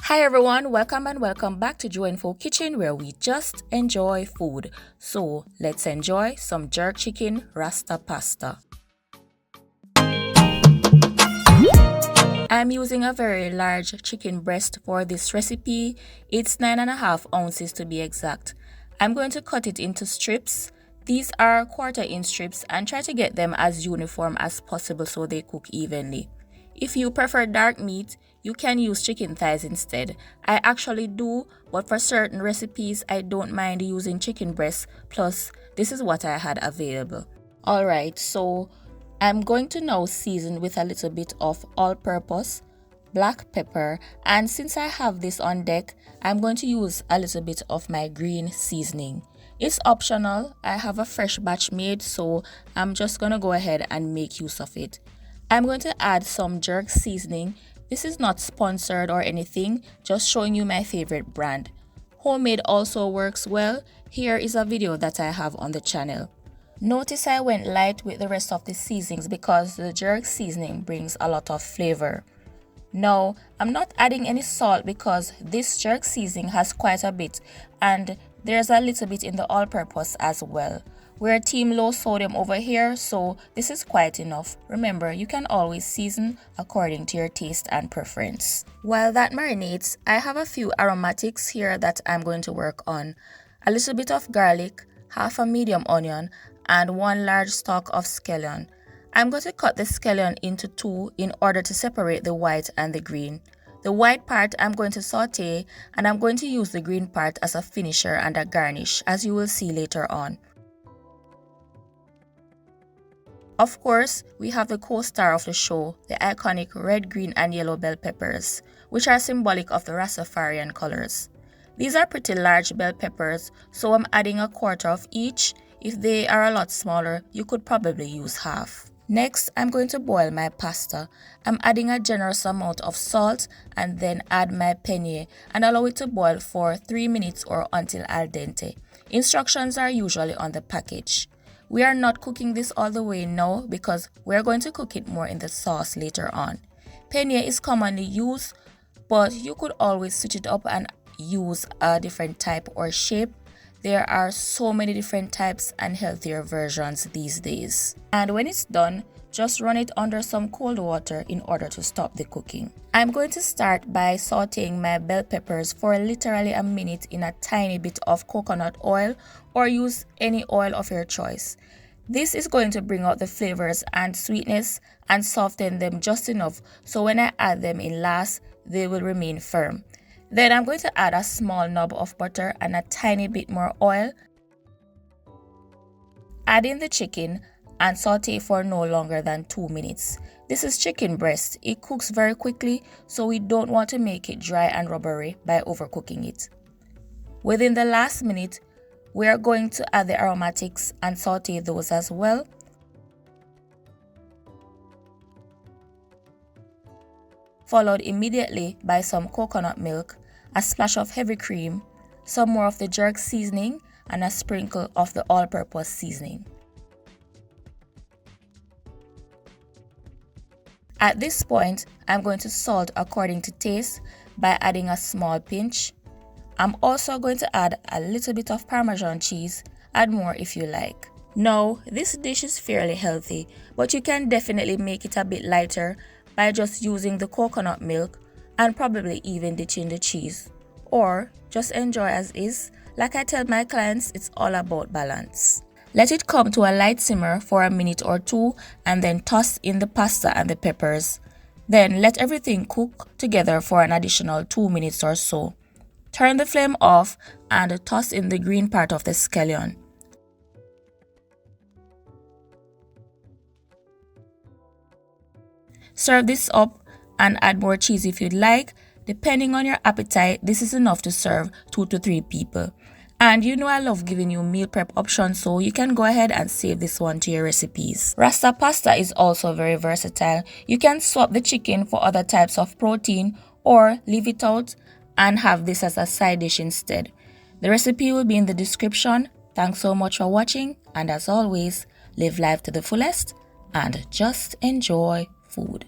Hi everyone, welcome and welcome back to Joe Info Kitchen, where we just enjoy food. So let's enjoy some jerk chicken Rasta pasta. I'm using a very large chicken breast for this recipe. It's 9.5 ounces to be exact. I'm going to cut it into strips. These are 1/4 inch strips and try to get them as uniform as possible so they cook evenly. If you prefer dark meat, you can use chicken thighs instead. I actually do, but for certain recipes, I don't mind using chicken breast. Plus, this is what I had available. Alright, so I'm going to now season with a little bit of all-purpose black pepper, and since I have this on deck, I'm going to use a little bit of my green seasoning. It's optional. I have a fresh batch made, so I'm just gonna go ahead and make use of it. I'm going to add some jerk seasoning. This is not sponsored or anything, just showing you my favorite brand. Homemade also works well. Here is a video that I have on the channel. Notice I went light with the rest of the seasonings because the jerk seasoning brings a lot of flavor. Now, I'm not adding any salt because this jerk seasoning has quite a bit, and there's a little bit in the all-purpose as well. We're team low sodium over here, so this is quite enough. Remember, you can always season according to your taste and preference. While that marinates, I have a few aromatics here that I'm going to work on. A little bit of garlic, half a medium onion, and 1 large stalk of scallion. I'm going to cut the scallion into 2 in order to separate the white and the green. The white part I'm going to saute, and I'm going to use the green part as a finisher and a garnish, as you will see later on. Of course, we have the co-star of the show, the iconic red, green, and yellow bell peppers, which are symbolic of the Rastafarian colors. These are pretty large bell peppers, so I'm adding 1/4 of each. If they are a lot smaller, you could probably use half. Next, I'm going to boil my pasta. I'm adding a generous amount of salt and then add my penne and allow it to boil for 3 minutes or until al dente. Instructions are usually on the package. We are not cooking this all the way now because we're going to cook it more in the sauce later on. Penne is commonly used, but you could always switch it up and use a different type or shape. There are so many different types and healthier versions these days. And when it's done, just run it under some cold water in order to stop the cooking. I'm going to start by sauteing my bell peppers for literally a minute in a tiny bit of coconut oil, or use any oil of your choice. This is going to bring out the flavors and sweetness and soften them just enough so when I add them in last, they will remain firm. Then I'm going to add a small knob of butter and a tiny bit more oil. Add in the chicken and saute for no longer than 2 minutes. This is chicken breast. It cooks very quickly, so we don't want to make it dry and rubbery by overcooking it. Within the last minute, we are going to add the aromatics and saute those as well. Followed immediately by some coconut milk, a splash of heavy cream, some more of the jerk seasoning, and a sprinkle of the all-purpose seasoning. At this point, I'm going to salt according to taste by adding a small pinch. I'm also going to add a little bit of Parmesan cheese. Add more if you like. Now, this dish is fairly healthy, but you can definitely make it a bit lighter by just using the coconut milk and probably even ditching the cheese. Or just enjoy as is. Like I tell my clients, it's all about balance. Let it come to a light simmer for a minute or 2 and then toss in the pasta and the peppers. Then let everything cook together for an additional 2 minutes or so. Turn the flame off and toss in the green part of the scallion. Serve this up and add more cheese if you'd like. Depending on your appetite, this is enough to serve 2 to 3 people. And you know I love giving you meal prep options, so you can go ahead and save this one to your recipes. Rasta pasta is also very versatile. You can swap the chicken for other types of protein or leave it out and have this as a side dish instead. The recipe will be in the description. Thanks so much for watching, and as always, live life to the fullest and just enjoy food.